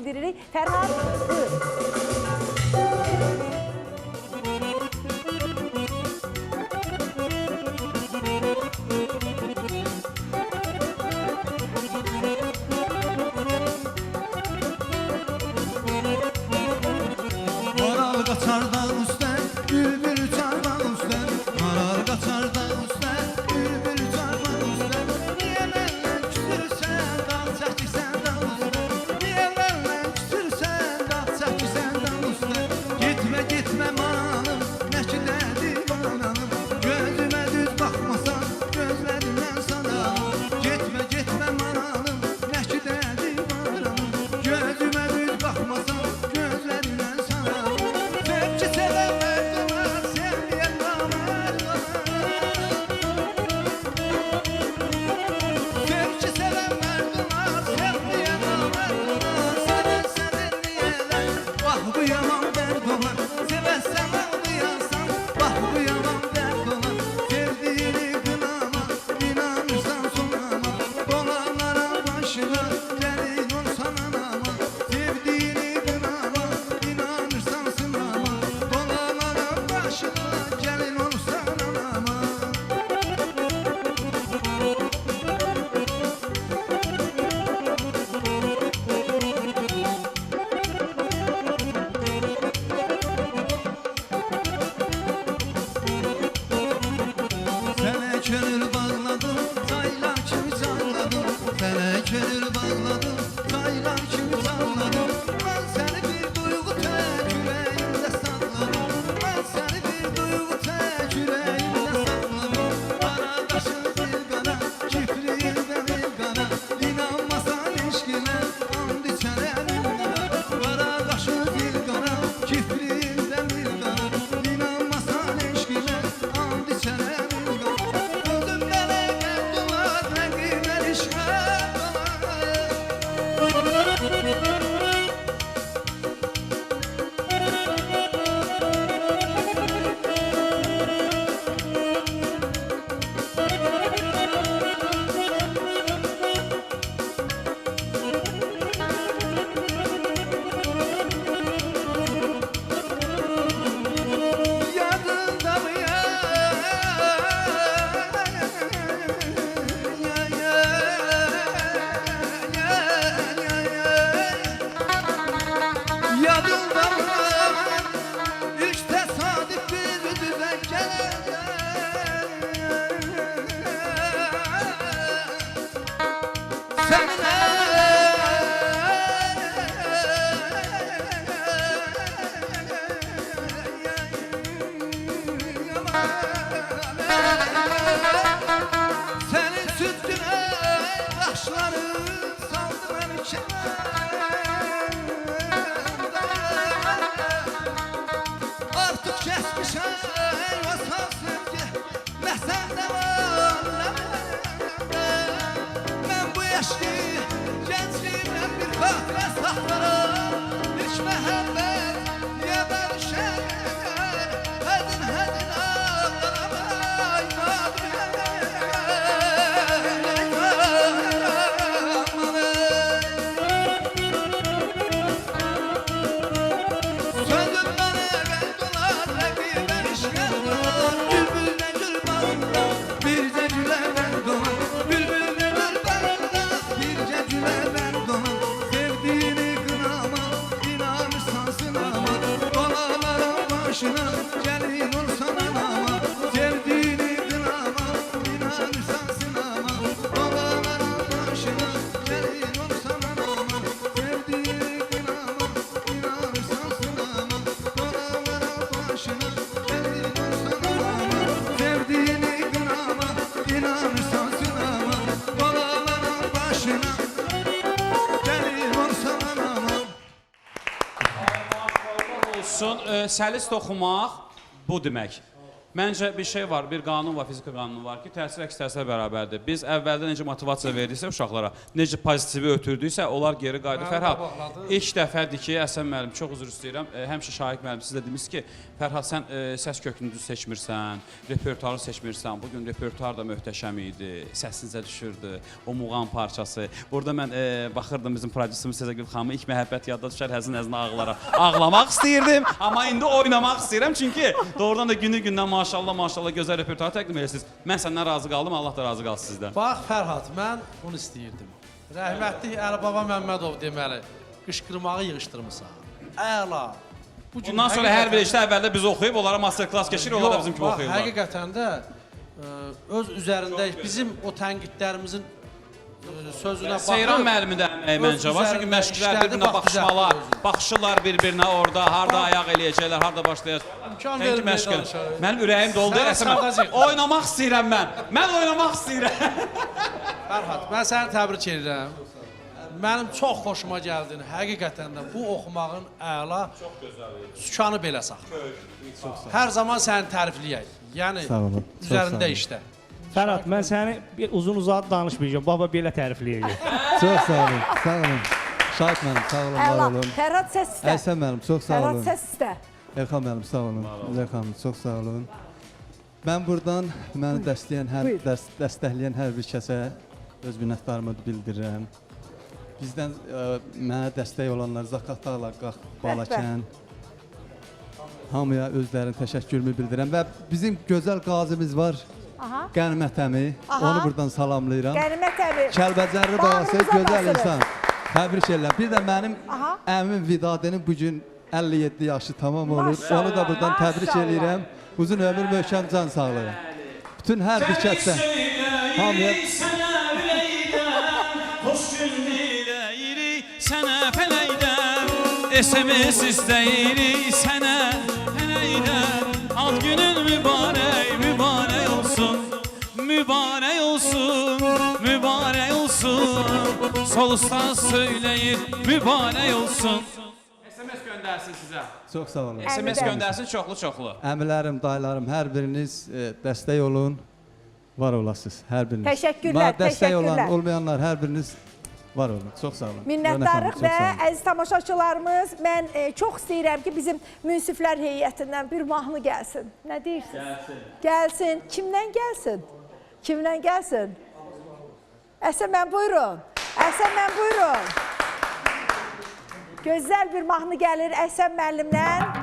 veririk. Fərhad, buyur. Maral qaçar dağ üstə, bülbül uçar dağ üstə. Maral qaçar dağ üstə, bülbül uçar dağ üstə. Niyə məndən küsürsən, dağ çəkirsən dağ üstə? Niyə məndən küsürsən, dağ çəkirsən dağ üstə? Getmə, getmə maralım, nə ki də divanalım. Gözümə düz baxmasan, gözlərimdən sanalım. Getmə, getmə maralım, nə ki də divanalım. Gözümə düz baxmasan, gözlərimdən sanalım. Sevgi sevən mərdular, sevməyən namerdular. Sevgi sevən mərdular, sevməyən namerdular. Sevəsən elliyələr, bax bu yaman dərd olar. Sevəsən ağlayasan, bax bu yaman dərd olar. Sevdiyini qınama, inanırsan sonama. Dolanlara başına, gəlin olsan anama. Sevdiyini qınama, inanırsan sınama. Dolanlara başına, gəlin olsan anama. Sənə könül bağladım, çaylar kimi canladım. Sənə könül bağladım, çaylar kimi canladım. Mən səni bir duyğu tək ürəyimdə saxladım. Mən səni bir duyğu tək ürəyimdə saxladım. Qara qaşın bir qara, kipriyində bir qara. İnanmasan eşqimə, and içərəm qara. Qara qaşın bir qara, kipriyində bir qara. İnanmasan eşqimə, and içərəm qara. Öldüm mənə qərdular, rəqibər işğəl olar. Yadında mı ya? Yadında mı? İlk tesadüf bizi denk senin sütüne başları saldı beni artık kesmişem vasal sevgi ne sende var ne bende. Ben bu yaşlı gençliğimden bir kahve saklarım. Hiç mehabbet niye ben şeker hedin hedin ağlamay Sözüm bana geldiler, rakiben işgaller. Bülbülden gül bağında, birce gülerden doğan. Bülbülden gül bağında, birce gülerden doğan. Sevdiğini kınama, inanırsan sınama. Dolalara başına, gelin olsan anama. Sevdiğini kınama, inanırsan sınama. Dolalara başına, gelin olsan anama. Sevdiğini kınama, inanırsan sınama. Dolalara başına, gelin olsan anama. Sevdiğini kınama, inanırsan sınama. Dolalara başına, gelin olsan anama. Olsun, səlis toxumaq bu demək. Məncə bir şey var, bir qanun var, fizika qanunu var ki, təsir əks təsirə bərabərdir. Biz əvvəldən necə motivasiya verdiksə uşaqlara, necə pozitivi ötürdüksə, onlar geri qayıdır. Fərhad, ilk dəfədir ki, Həsən müəllim, çox üzr istəyirəm, həmişə Şahiq müəllim siz də demişsiniz ki, Fərhad, sən səs kökünü düz seçmirsən, repertuarı seçmirsən. Bugün repertuar da möhtəşəm idi, səsinizə düşürdü, o muğam parçası. Burada mən baxırdım bizim prodüserimiz Sezagül xanımı, ilk məhəbbət yadda düşər, həzin-həzin ağlamaq istəyirdim, amma indi oynamaq istəyirəm, çünki doğrudan da günü-gündən maşallah gözəl repertuar təqdim edirsiniz. Mən səndən razı qaldım, Allah da razı qalsın sizdən. Bax Fərhad, mən bunu istəyirdim. Rəhmətli Əlibaba Məmmədov deməli, qışqırmağı yığışdırmısan. Əla. Bundan sonra hər bir işdə əvvəldə biz oxuyub, onlara master-klass keçirir, onlar da bizim kimi oxuyurlar. Həqiqətən də öz üzərində bizim o tənqidlərimizin sözünə baxıb... Seyran müəllimi də məncə var, çünki məşqlər bir-birinə baxışmalar, baxışırlar bir-birinə orada, harada ayaq eləyəcəklər, harada başlayacaq. İmkan vermir danışar. Mənim ürəyim doldu, oynamaq istəyirəm mən oynamaq istəyirəm. Fərhad, mən səni təbrik edirəm. Mənim çox xoşuma gəldin, həqiqətən də bu oxumağın əla, sükanı belə saxla. Hər zaman səni tərifləyək, yəni üzərində işlə. Fərhad, mən səni uzun-uzaq danışmayacağım, baba belə tərifləyəcək. Çox sağ olun, sağ olun. Şahid mənim, sağ olun, var olun. Fərhad səs istə. Əysən mənim, çox sağ olun. Fərhad səs istə. Elxan mənim, sağ olun. Elxan, çox sağ olun. Mən buradan məni dəstəkləyən hər bir kəsə öz minnətdarımı bildirirəm. Bizdən mənə dəstək olanlar Zaqatala, Balakən, hamıya özlərinin təşəkkürümü bildirirəm və bizim gözəl qazimiz var. Qənimət əmi, onu buradan salamlayıram. Qənimət əmi. Kəlbəcərli babası, gözəl insan. Təbrik edirəm. Bir də mənim əmim Vidadinin bugün 57 yaşı tamam olur. Onu da buradan təbrik edirəm. Uzun ömür, möhkəm can sağlığı. Bütün hər bir kəsdə hamıya... Hoş gün diləyirik sənə fələkdən, SMS istəyirik sənə fələkdən. Ad günün mübarək olsun, mübarək olsun, mübarək olsun. Solustan söyləyir, mübarək olsun. SMS göndərsin sizə. Çox sağ olun. SMS göndərsin çoxlu-çoxlu. Əmilərim, dayılarım, hər biriniz dəstək olun, var olasınız, hər biriniz. Təşəkkürlər, dəstək olan, təşəkkürlər. olmayanlar, hər biriniz var olun. Çox sağ olun. Minnətdarıq və əziz tamaşaçılarımız, mən çox istəyirəm ki, bizim münsiflər heyətindən bir mahnı gəlsin. Nə deyirsiniz? Gəlsin. Gəlsin. Kimdən gəlsin? Kimdən gəlsin? Əhsən mən buyurun. Əhsən mən buyurun. Gözəl bir mahnı gəlir Əhsən müəllimdən.